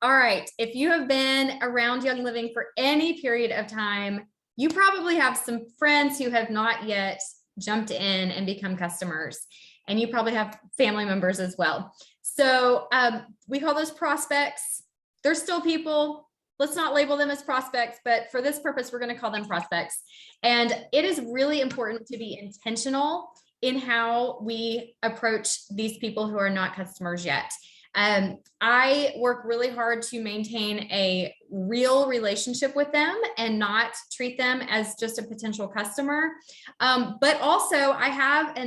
All right. If you have been around Young Living for any period of time, you probably have some friends who have not yet jumped in and become customers. And you probably have family members as well. So we call those prospects. They're still people. Let's not label them as prospects, but for this purpose, we're going to call them prospects. And it is really important to be intentional in how we approach these people who are not customers yet. I work really hard to maintain a real relationship with them and not treat them as just a potential customer. But also I have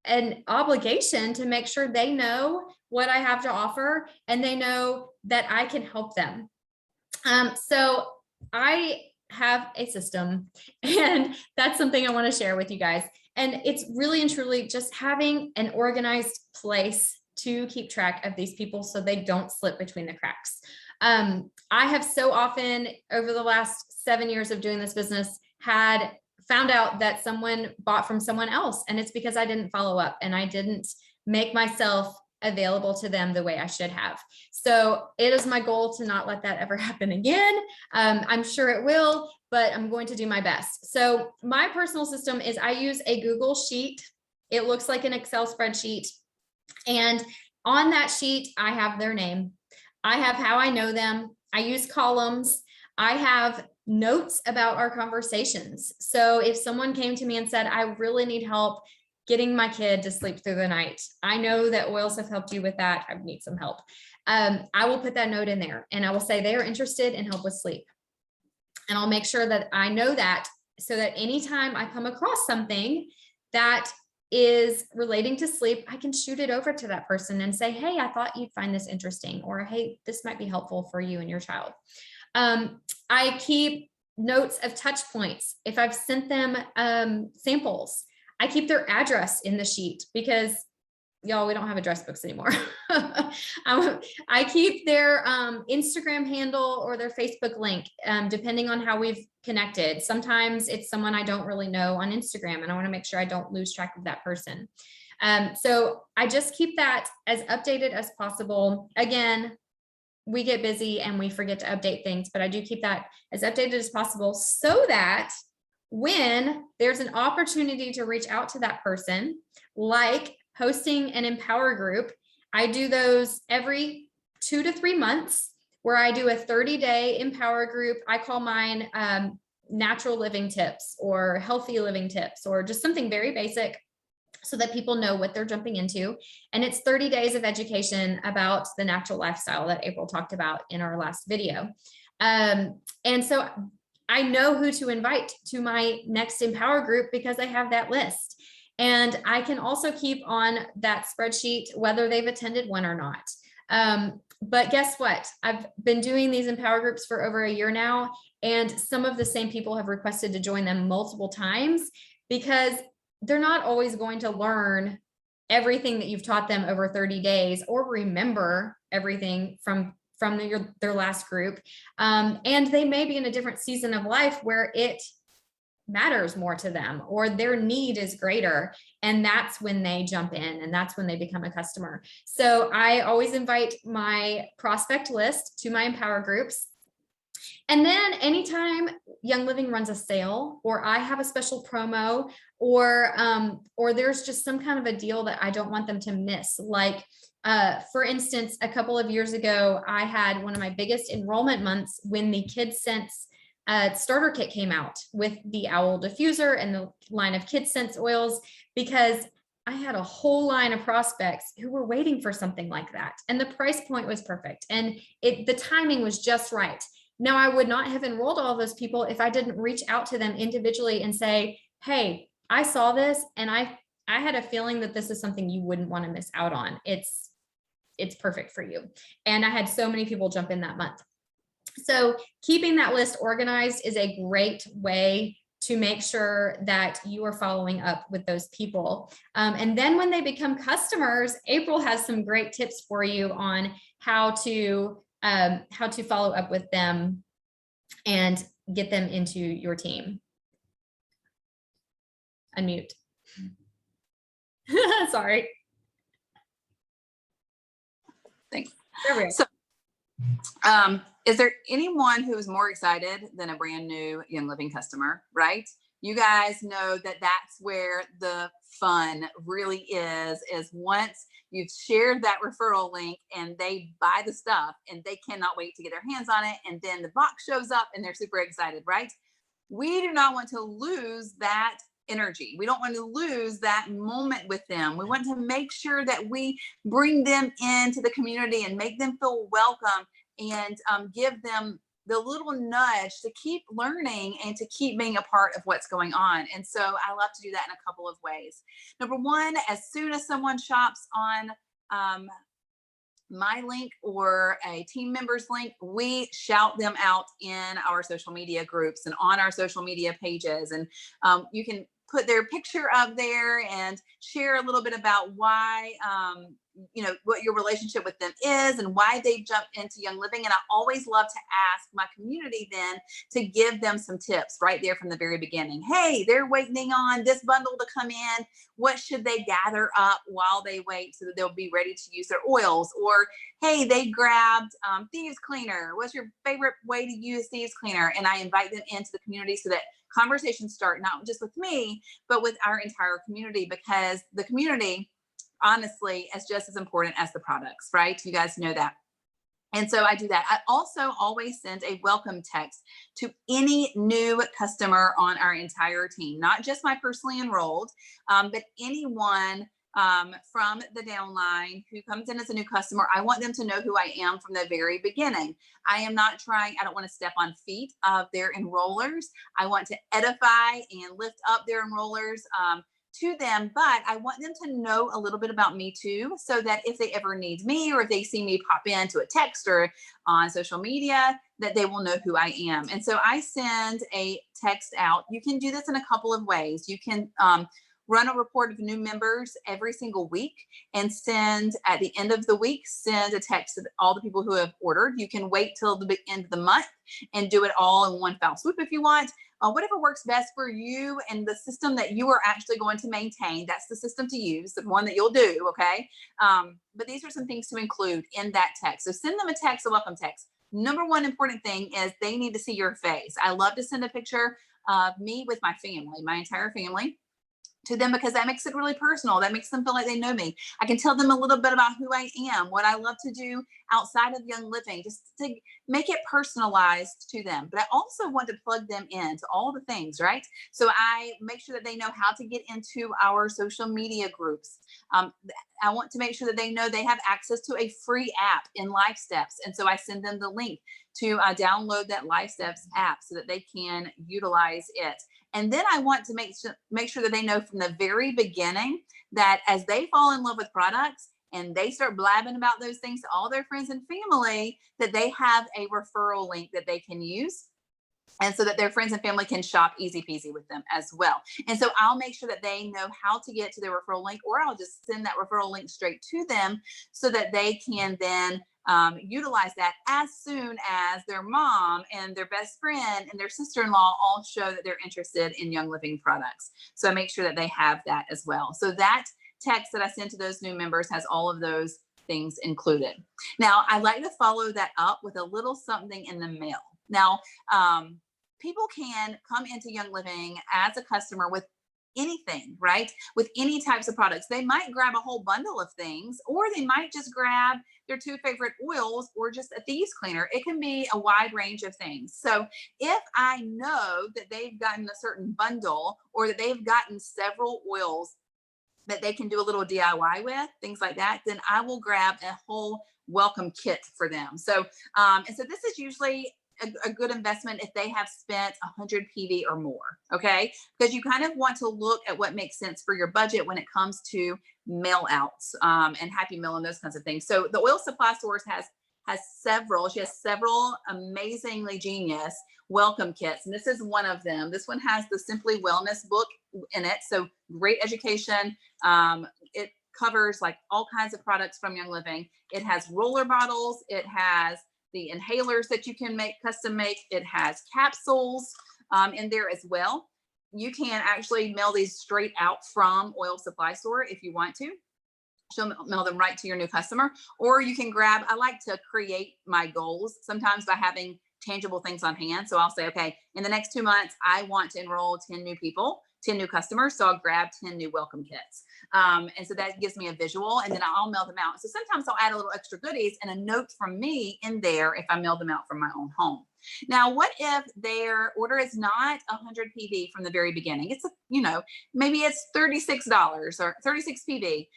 an obligation to make sure they know what I have to offer and they know that I can help them. So I have a system, and that's something I want to share with you guys. And it's really and truly just having an organized place to keep track of these people so they don't slip between the cracks. I have so often over the last 7 years of doing this business found out that someone bought from someone else, and it's because I didn't follow up and I didn't make myself available to them the way I should have. So it is my goal to not let that ever happen again. I'm sure it will, but I'm going to do my best. So my personal system is I use a Google Sheet. It looks like an Excel spreadsheet. And on that sheet, I have their name. I have how I know them. I use columns. I have notes about our conversations. So if someone came to me and said, I really need help getting my kid to sleep through the night, I know that oils have helped you with that. I need some help. I will put that note in there and I will say they are interested in help with sleep. And I'll make sure that I know that so that anytime I come across something that is relating to sleep, I can shoot it over to that person and say, hey, I thought you'd find this interesting, or hey, this might be helpful for you and your child. I keep notes of touch points. If I've sent them samples, I keep their address in the sheet because y'all, we don't have address books anymore. I keep their Instagram handle or their Facebook link, depending on how we've connected. Sometimes it's someone I don't really know on Instagram, and I want to make sure I don't lose track of that person. So I just keep that as updated as possible. Again, we get busy and we forget to update things, but I do keep that as updated as possible so that when there's an opportunity to reach out to that person, like hosting an Empower group, I do those every 2 to 3 months where I do a 30-day Empower group. I call mine natural living tips or healthy living tips, or just something very basic so that people know what they're jumping into. And it's 30 days of education about the natural lifestyle that April talked about in our last video. And so I know who to invite to my next Empower group because I have that list. And I can also keep on that spreadsheet whether they've attended one or not. But guess what? I've been doing these Empower groups for over a year now, and some of the same people have requested to join them multiple times because they're not always going to learn everything that you've taught them over 30 days or remember everything from their last group. And they may be in a different season of life where it matters more to them or their need is greater. And that's when they jump in and that's when they become a customer. So I always invite my prospect list to my Empower groups. And then anytime Young Living runs a sale, or I have a special promo, or there's just some kind of a deal that I don't want them to miss. Like, for instance, a couple of years ago, I had one of my biggest enrollment months when the KidSense starter kit came out with the Owl diffuser and the line of KidSense oils, because I had a whole line of prospects who were waiting for something like that. And the price point was perfect. And the timing was just right. Now, I would not have enrolled all those people if I didn't reach out to them individually and say, hey, I saw this and I had a feeling that this is something you wouldn't want to miss out on. It's perfect for you. And I had so many people jump in that month. So keeping that list organized is a great way to make sure that you are following up with those people. And then when they become customers, April has some great tips for you on how to follow up with them and get them into your team. Unmute. Sorry. Thanks. There we go. So Is there anyone who is more excited than a brand new Young Living customer, right? You guys know that that's where the fun really is once you've shared that referral link and they buy the stuff and they cannot wait to get their hands on it. And then the box shows up and they're super excited, right? We do not want to lose that energy. We don't want to lose that moment with them. We want to make sure that we bring them into the community and make them feel welcome and give them the little nudge to keep learning and to keep being a part of what's going on. And so I love to do that in a couple of ways. Number one, as soon as someone shops on my link or a team member's link, we shout them out in our social media groups and on our social media pages. And you can put their picture up there and share a little bit about why, what your relationship with them is and why they jumped into Young Living. And I always love to ask my community then to give them some tips right there from the very beginning. Hey, they're waiting on this bundle to come in. What should they gather up while they wait so that they'll be ready to use their oils? Or, hey, they grabbed thieves cleaner. What's your favorite way to use thieves cleaner? And I invite them into the community so that conversations start not just with me, but with our entire community, because the community honestly is just as important as the products, right? You guys know that. And so I do that. I also always send a welcome text to any new customer on our entire team, not just my personally enrolled, but anyone from the downline who comes in as a new customer. I want them to know who I am from the very beginning. I don't want to step on feet of their enrollers. I want to edify and lift up their enrollers to them, but I want them to know a little bit about me too, so that if they ever need me or if they see me pop into a text or on social media, that they will know who I am. And so I send a text out. You can do this in a couple of ways. You can run a report of new members every single week and send at the end of the week, send a text to all the people who have ordered. You can wait till the end of the month and do it all in one foul swoop if you want. Whatever works best for you and the system that you are actually going to maintain, that's the system to use, the one that you'll do, okay? But these are some things to include in that text. So send them a text, a welcome text. Number one important thing is they need to see your face. I love to send a picture of me with my family, my entire family, to them, because that makes it really personal. That makes them feel like they know me. I can tell them a little bit about who I am, what I love to do outside of Young Living, just to make it personalized to them. But I also want to plug them into all the things, right? So I make sure that they know how to get into our social media groups. I want to make sure that they know they have access to a free app in Life Steps. And so I send them the link to download that Life Steps app so that they can utilize it. And then I want to make sure that they know from the very beginning that as they fall in love with products and they start blabbing about those things to all their friends and family, that they have a referral link that they can use. And so that their friends and family can shop easy peasy with them as well. And so I'll make sure that they know how to get to their referral link, or I'll just send that referral link straight to them so that they can then utilize that as soon as their mom and their best friend and their sister-in-law all show that they're interested in Young Living products. So I make sure that they have that as well. So that text that I send to those new members has all of those things included. Now, I like to follow that up with a little something in the mail. Now, people can come into Young Living as a customer with anything, right? With any types of products. They might grab a whole bundle of things, or they might just grab their 2 favorite oils or just a thieves cleaner. It can be a wide range of things. So if I know that they've gotten a certain bundle or that they've gotten several oils that they can do a little DIY with, things like that, then I will grab a whole welcome kit for them. So, and so this is usually a good investment if they have spent 100 PV or more, okay? Because you kind of want to look at what makes sense for your budget when it comes to mail outs and Happy Meal and those kinds of things. So the Oil Supply Stores has several amazingly genius welcome kits, and this is one of them. This one has the Simply Wellness book in it, so great education. It covers like all kinds of products from Young Living. It has roller bottles. It has the inhalers that you can custom make. It has capsules in there as well. You can actually mail these straight out from Oil Supply Store if you want to. she'll mail them right to your new customer. Or you can grab, I like to create my goals sometimes by having tangible things on hand. So I'll say, okay, in the next 2 months, I want to enroll 10 new people, 10 new customers. So I'll grab 10 new welcome kits. And so that gives me a visual, and then I'll mail them out. So sometimes I'll add a little extra goodies and a note from me in there if I mail them out from my own home. Now, what if their order is not 100 PV from the very beginning? It's, maybe it's $36 or 36 PV,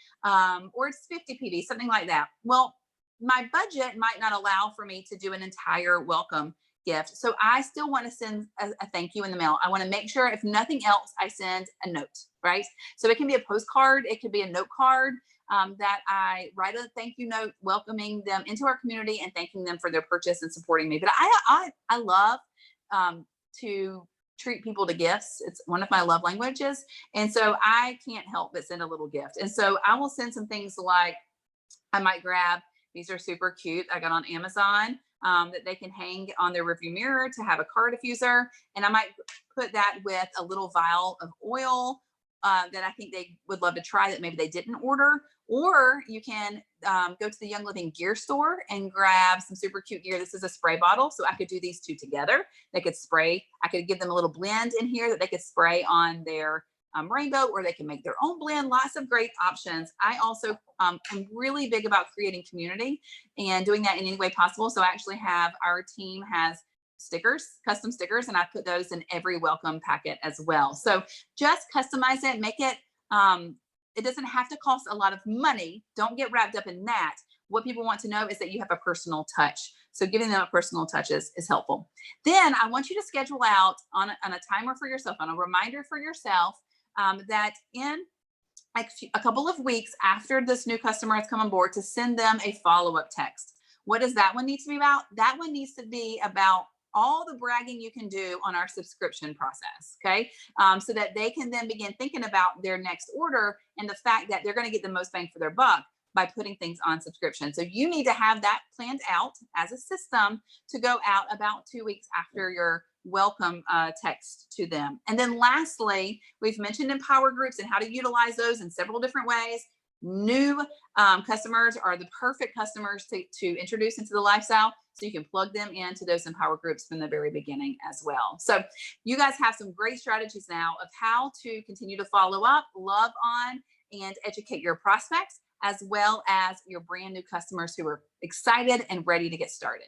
or it's 50 PV, something like that. Well, my budget might not allow for me to do an entire welcome gift. So I still want to send a thank you in the mail. I want to make sure, if nothing else, I send a note, right? So it can be a postcard, it could be a note card, that I write a thank you note welcoming them into our community and thanking them for their purchase and supporting me. But I love to treat people to gifts. It's one of my love languages. And so I can't help but send a little gift. And so I will send some things like, I might grab, these are super cute, I got on Amazon, that they can hang on their rearview mirror to have a car diffuser. And I might put that with a little vial of oil that I think they would love to try that maybe they didn't order. Or you can go to the Young Living gear store and grab some super cute gear. This is a spray bottle, so I could do these two together. They could spray. I could give them a little blend in here that they could spray on their rainbow, or they can make their own blend. Lots of great options. I also am really big about creating community and doing that in any way possible. So I actually have, our team has stickers, custom stickers, and I put those in every welcome packet as well. So just customize it, make it, it doesn't have to cost a lot of money. Don't get wrapped up in that. What people want to know is that you have a personal touch. So giving them a personal touch is helpful. Then I want you to schedule out on a timer for yourself, on a reminder for yourself, that in a couple of weeks after this new customer has come on board, to send them a follow-up text. What does that one need to be about? That one needs to be about all the bragging you can do on our subscription process, okay? So that they can then begin thinking about their next order and the fact that they're going to get the most bang for their buck by putting things on subscription. So you need to have that planned out as a system to go out about 2 weeks after your welcome text to them. And then lastly, we've mentioned empower groups and how to utilize those in several different ways. New customers are the perfect customers to introduce into the lifestyle. So you can plug them into those empower groups from the very beginning as well. So you guys have some great strategies now of how to continue to follow up, love on, and educate your prospects, as well as your brand new customers who are excited and ready to get started.